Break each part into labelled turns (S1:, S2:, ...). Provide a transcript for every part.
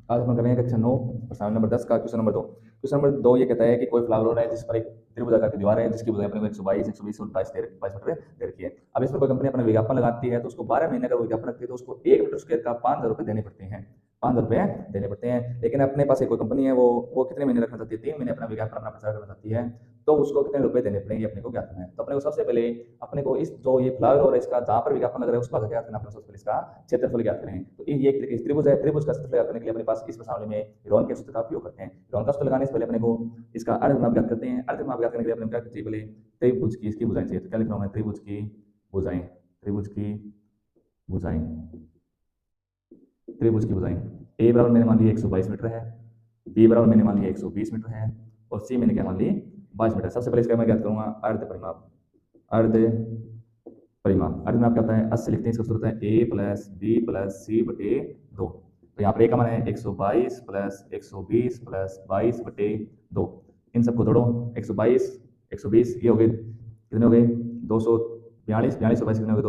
S1: आज हम करेंगे कक्षा 9 प्रश्न नंबर 10 का क्वेश्चन नंबर 2। क्वेश्चन नंबर 2 ये कहता है कि कोई फ्लावर रोड है जिस पर एक त्रिभुजाकार की दीवार है जिसकी बुझाई अपने को 122, 120 और 22 मीटर दे रखी है। अब इस पर कोई कंपनी अपना विज्ञापन लगाती है तो उसको 12 महीने का विज्ञापन रखती है तो उसको 1 मीटर स्क्वायर का 5,000 रुपये देने पड़ते हैं। 5,000 रुपये देने पड़ते हैं। लेकिन अपने पास एक कोई कंपनी है वो कितने महीने रखना चाहती है? 3 महीने अपना विज्ञापन अपना प्रचार करना चाहती है तो उसको कितने रुपए देने पड़ेंगे अपने को ज्ञात करना है। तो अपने को सबसे पहले अपने को इस जो ये फ्लावर और इसका जहाँ पर विज्ञापन लग रहा है उस भाग ज्ञात करना। अपने सबसे पहले इसका क्षेत्रफल ज्ञात करें। तो ये एक त्रिभुज है, त्रिभुज का क्षेत्रफल ज्ञात करने के लिए अपने पास इस प्रश्नावली में रोहन के सूत्र का उपयोग करते हैं। रोहन का सूत्र लगाने से पहले अपने को इसका अर्धनाप ज्ञात करते हैं। अर्धनाप ज्ञात करने के लिए अपने क्या चाहिए? पहले त्रिभुज की इसकी भुजाएं चाहिए। तो क्या लिख रहा हूं मैं? त्रिभुज की भुजाएं, त्रिभुज की भुजाएं, त्रिभुज की भुजाएं। ए बराबर मैंने मान लिया 122 मीटर है, बी बराबर मैंने मान लिया 120 मीटर है और सी मैंने क्या मान ली? 22 मीटर। सबसे पहले इसका मैं ज्ञात करूंगा अर्ध परिमाप। अर्ध परिमाप, अर्ध में क्या होता है? 80 लिखते हैं। इसका सूत्र है a प्लस बी प्लस सी बटे 2। तो यहाँ पर a का मान है 122 प्लस 120 प्लस 22 बटे 2। इन सबको जोड़ो। 122 120 ये हो गए कितने हो गए? 242, 42 कितने हो गए?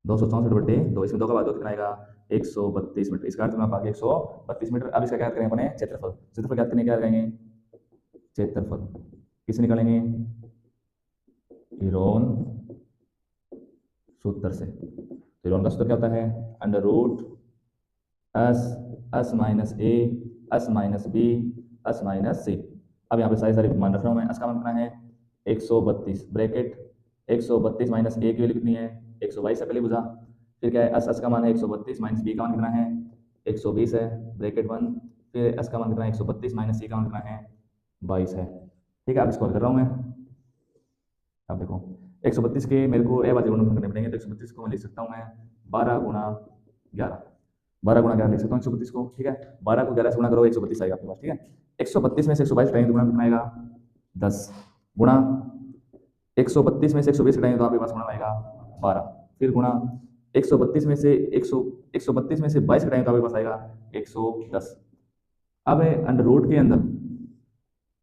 S1: 264 बटे 2। इसमें 2 का बाद 2 कितना आएगा? 132 मीटर। इसका अर्थ में आप आगे 132 मीटर। अब इसका क्या करेंगे अपने? क्षेत्रफल। क्षेत्रफल ज्ञात करने क्या करेंगे? क्षेत्रफल किसे निकालेंगे? इरोन सूत्र से। तो इरोन का सूत्र क्या होता है? Under root s minus a s minus b s minus c. अब यहाँ पे सारी मान रख रहा हूँ मैं। एस का मान कितना है? 132 ब्रैकेट 132 माइनस ए की वैल्यू कितनी है? 122 से पहले बुझा। फिर क्या है? एस का मान है 132 माइनस बी का मान कितना है? 120 है ब्रैकेट 1। फिर एस का मान कितना है? 132 माइनस सी का मान कितना है? 22 है। ठीक है, अब इसको कर रहा हूँ मैं। अब देखो 132 के मेरे को ए वाले गुणन करने पड़ेंगे। तो 132 को मैं लिख सकता हूँ मैं 12 गुणा 11, 12 गुणा 11 लिख सकता हूँ 132 को। ठीक है, 12 को 11 से गुणा करो 132 आएगा आपके पास। ठीक है, 132 में से 122 घटाएंगे तो गुणा कितना आएगा? 10 गुणा 132 में से 120 घटाएंगे तो आपके पास गुणा आएगा 12। फिर गुणा 132 में से 132 में से 22 घटाएंगे तो आपके पास आएगा 110। अब अंडर रूट के अंदर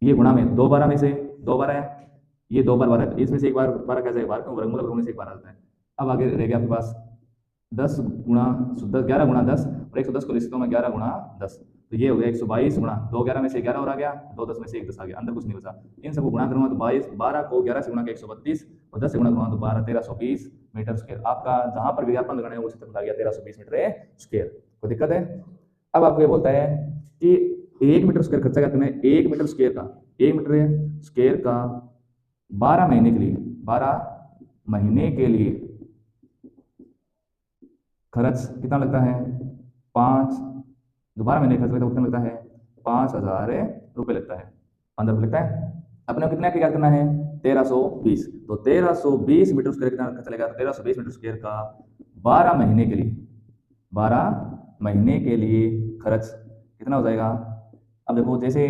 S1: ये गुणा में 2 12 में से 2 12 है, ये 2 बार 12 है, इसमें से एक बार 12 कैसे है? बार क्यों? वर्गमूल होने से एक बार आता है। अब आगे रह गया आपके पास 10 गुणा 11 गुणा 10 और 110 को लिख सकता हूँ मैं 11 गुणा 10। तो ये हो गया 122 गुणा 2 11 में से 11 और आ गया, 2 10 में से 1 10 आ गया, अंदर कुछ नहीं बचा। इन सबको गुणा करूंगा तो 22, 12 को 11 से गुणा के 132 और 10 से गुणा करूंगा तो 12 1320 मीटर स्क्वायर। आपका जहां पर विज्ञापन लगाना है वो क्षेत्रफल आ गया 1320 मीटर स्क्वायर। कोई दिक्कत है? अब आपको ये बोलता है कि 1 मीटर स्क्वायर खर्चा करते हैं 1 मीटर स्क्वायर का 1 मीटर स्क्वायर का 12 महीने के लिए, 12 महीने के लिए खर्च कितना लगता है? 5, जो 12 महीने खर्च लगता है कितना लगता है? 5,000 रुपये लगता है। 5,000 रुपये लगता है। अपने कितना क्या करना है? 1320। तो 1320 मीटर स्क्वायर कितना खर्च लगेगा? 1320 मीटर स्क्वायर का 12 महीने के लिए, 12 महीने के लिए खर्च कितना हो जाएगा? अब देखो जैसे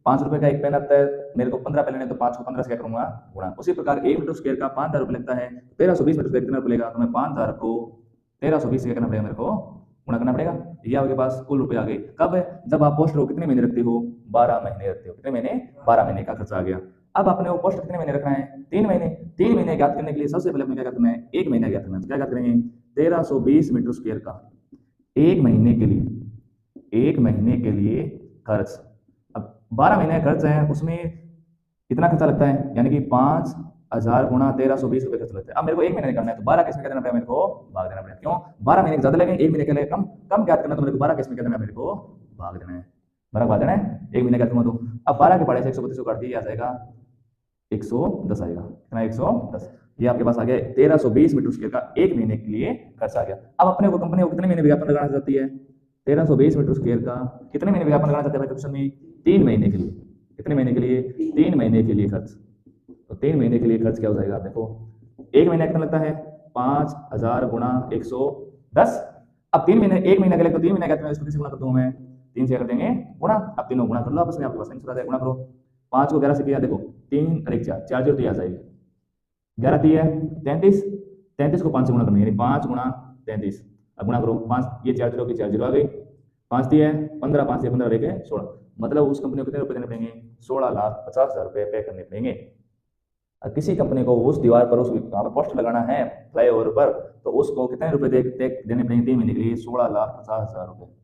S1: 5 रुपए का एक पेन आता है, मेरे को 15 पेन लेने तो 5 को 15 से क्या करूंगा? गुणा। उसी प्रकार 1 मीटर स्क्वायर का 5,000 रुपये लगता है। 1320 मीटर स्क्वायर कितना रुपये लेगा? तो मैं 5,000 को 1320 से क्या करना पड़ेगा? मेरे को गुणा करना पड़ेगा। ये आपके पास कुल रुपये आ गए। कब? जब आप पोस्टर को कितने महीने रखते हो? 12 महीने रखते हो। कितने महीने? 12 महीने का खर्चा आ गया। अब आपने वो पोस्टर कितने महीने रखना है? 3 महीने। 3 महीने ज्ञात करने के लिए सबसे पहले अपने क्या करना है? 1 महीना ज्ञात करना है। क्या ज्ञात करेंगे? 1320 मीटर स्क्वायर का 1 महीने के लिए, 1 महीने के लिए खर्च। अब 12 महीने खर्च है, उसमें कितना खर्चा लगता है? यानी कि 5,000 गुणा 1320 रुपये खर्च लगता है। अब मेरे को 1 महीने करना है तो 12 किस में क्या देना पड़ेगा? मेरे को भाग देना पड़ेगा। क्यों? 12 महीने ज्यादा लगे, 1 महीने के लिए कम कम ज्ञात करना तो मेरे को 12 किस में क्या देना है? मेरे को भाग देना है। 12 भाग देना है 1 महीने का तो। अब 12 के पढ़ाई से 132 को काट दिया जाएगा 110 आएगा। कितना? 110। ये आपके पास आ गया 1320 मीटर स्क्वायर का 1 महीने के लिए खर्च आ गया। अब अपने को कंपनी को कितने महीने विज्ञापन लगाना चाहती है? 1320 मीटर स्क्वायर का कितने महीने विज्ञापन लगाना चाहते हैं क्वेश्चन में? 3 महीने के लिए। कितने महीने के लिए? 3 महीने के लिए खर्च। तो 3 महीने के लिए खर्च क्या हो जाएगा? देखो 1 महीने कितना लगता है? 5,000 गुणा 110। अब 3 महीने, 1 महीने के लिए तो 3 महीने कहते हैं, इसको किसी गुणा कर दूं मैं 3 से कर देंगे गुणा। अब तीनों गुणा कर लो आपस में, आपके पास आंसर आ जाएगा। गुणा करो 5 को 11 से किया, देखो 3 और 1 4, 4 0 तो आ जाएगी। 11 3 है 33, 33 को 5 से गुणा करना है, यानी 5 गुणा 33। अब गुणा करो 5, ये 4 0 की 4 0 आ गई। 5 3 है 15, 5 से 15 लेके 16। मतलब उस कंपनी को कितने रुपए देने पड़ेंगे? 16,50,000 रुपये पे करने पड़ेंगे। किसी कंपनी को उस दीवार पर उस वहाँ पर पोस्टर लगाना है फ्लाईओवर पर, तो उसको कितने रुपए देने पड़ेंगे 3 महीने के लिए? 16,50,000 रुपये।